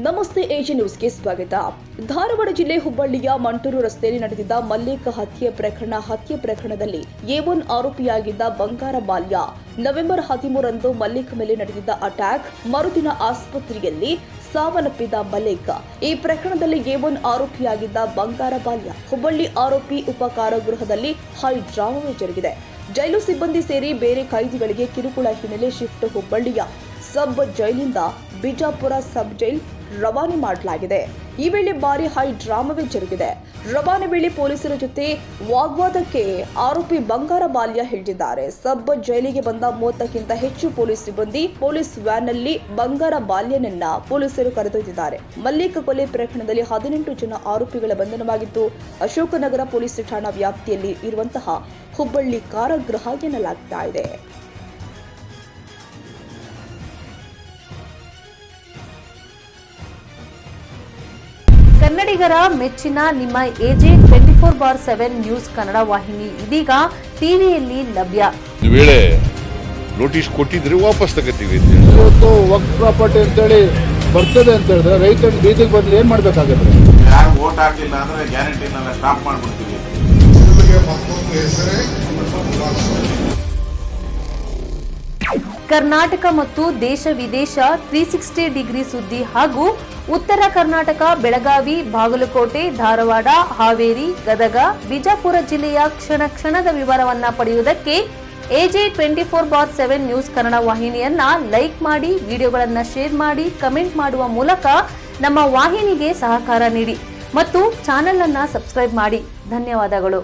ನಮಸ್ತೆ ಏಜೆ ನ್ಯೂಸ್ಗೆ ಸ್ವಾಗತ. ಧಾರವಾಡ ಜಿಲ್ಲೆ ಹುಬ್ಬಳ್ಳಿಯ ಮಂಟೂರು ರಸ್ತೆಯಲ್ಲಿ ನಡೆದಿದ್ದ ಮಲ್ಲಿಕ್ ಹತ್ಯೆ ಪ್ರಕರಣದಲ್ಲಿ A1 ಆರೋಪಿಯಾಗಿದ್ದ ಬಂಗಾರ ಬಾಲ್ಯ ನವೆಂಬರ್ 13ರಂದು ಮಲ್ಲಿಕ್ ಮೇಲೆ ನಡೆದಿದ್ದ ಅಟ್ಯಾಕ್ ಮರುದಿನ ಆಸ್ಪತ್ರೆಯಲ್ಲಿ ಸಾವನ್ನಪ್ಪಿದ ಮಲ್ಲಿಕ್. ಈ ಪ್ರಕರಣದಲ್ಲಿ A1 ಆರೋಪಿಯಾಗಿದ್ದ ಬಂಗಾರ ಬಾಲ್ಯ ಹುಬ್ಬಳ್ಳಿ ಆರೋಪಿ ಉಪ ಕಾರಾಗೃಹದಲ್ಲಿ ಹೈ ಡ್ರಾಮಾ ಜರುಗಿದೆ. ಜೈಲು ಸಿಬ್ಬಂದಿ ಸೇರಿ ಬೇರೆ ಕೈದಿಗಳಿಗೆ ಕಿರುಕುಳ ಹಿನ್ನೆಲೆ ಶಿಫ್ಟ್ ಹುಬ್ಬಳ್ಳಿಯ ಸಬ್ ಜೈಲಿಂದ ಬಿಜಾಪುರ ಸಬ್ ಜೈಲ್ ರವಾನೆ ಮಾಡಲಾಗಿದೆ. ಈ ವೇಳೆ ಭಾರಿ ಹೈ ಡ್ರಾಮಾವೇ ಜರುಗಿದೆ. ರವಾನೆ ವೇಳೆ ಪೊಲೀಸರ ಜೊತೆ ವಾಗ್ವಾದಕ್ಕೆ ಆರೋಪಿ ಬಂಗಾರ ಬಾಲ್ಯ ಹಿಡಿದಿದ್ದಾರೆ. ಸಬ್ ಜೈಲಿಗೆ ಬಂದ 30ಕ್ಕಿಂತ ಹೆಚ್ಚು ಪೊಲೀಸ್ ಸಿಬ್ಬಂದಿ ಪೊಲೀಸ್ ವ್ಯಾನ್ನಲ್ಲಿ ಬಂಗಾರ ಬಾಲ್ಯನನ್ನ ಪೊಲೀಸರು ಕರೆದೊಯ್ದಿದ್ದಾರೆ. ಮಲ್ಲಿಕ್ ಕೊಲೆ ಪ್ರಕರಣದಲ್ಲಿ 18 ಜನ ಆರೋಪಿಗಳ ಬಂಧನವಾಗಿದ್ದು ಅಶೋಕನಗರ ಪೊಲೀಸ್ ಠಾಣಾ ವ್ಯಾಪ್ತಿಯಲ್ಲಿ ಇರುವಂತಹ ಹುಬ್ಬಳ್ಳಿ ಕಾರಾಗೃಹ ಎನ್ನಲಾಗ್ತಾ ಇದೆ. ಕನ್ನಡಿಗರ ಮೆಚ್ಚಿನ ನಿಮ್ಮ AJ 24/7 ನ್ಯೂಸ್ ಕನ್ನಡ ವಾಹಿನಿ ಇದೀಗ ಟಿವಿಯಲ್ಲಿ ಲಭ್ಯ. ಈ ವೇಳೆ ನೋಟಿಸ್ ಕೊಟ್ಟಿದ್ರೆ ವಾಪಸ್ ತಗೋತೀವಿ. ಇವತ್ತು ವಕ್ಫ್ ಪ್ರಾಪರ್ಟಿ ಅಂತೇಳಿ ಬರ್ತದೆ ಅಂತ ಹೇಳಿದ್ರೆ ರೈತರು ಬೀದಿಗೆ ಬಂದ್ರೆ ಏನ್ ಮಾಡ್ಬೇಕಾಗುತ್ತೆ? ಯಾರು ವೋಟ್ ಹಾಕಿಲ್ಲ ಅಂದ್ರೆ ಗ್ಯಾರಂಟಿನೆಲ್ಲ ಸ್ಟಾಪ್ ಮಾಡ್ಬಿಡ್ತೀವಿ. ಕರ್ನಾಟಕ ಮತ್ತು ದೇಶ ವಿದೇಶ 360 ಡಿಗ್ರಿ ಸುದ್ದಿ ಹಾಗೂ ಉತ್ತರ ಕರ್ನಾಟಕ ಬೆಳಗಾವಿ, ಬಾಗಲಕೋಟೆ, ಧಾರವಾಡ, ಹಾವೇರಿ, ಗದಗ, ಬಿಜಾಪುರ ಜಿಲ್ಲೆಯ ಕ್ಷಣ ಕ್ಷಣದ ವಿವರವನ್ನ ಪಡೆಯುವುದಕ್ಕೆ AJ 24/7 ನ್ಯೂಸ್ ಕನ್ನಡ ವಾಹಿನಿಯನ್ನ ಲೈಕ್ ಮಾಡಿ, ವಿಡಿಯೋಗಳನ್ನ ಶೇರ್ ಮಾಡಿ, ಕಮೆಂಟ್ ಮಾಡುವ ಮೂಲಕ ನಮ್ಮ ವಾಹಿನಿಗೆ ಸಹಕಾರ ನೀಡಿ ಮತ್ತು ಚಾನೆಲ್ ಅನ್ನ ಸಬ್ಸ್ಕ್ರೈಬ್ ಮಾಡಿ. ಧನ್ಯವಾದಗಳು.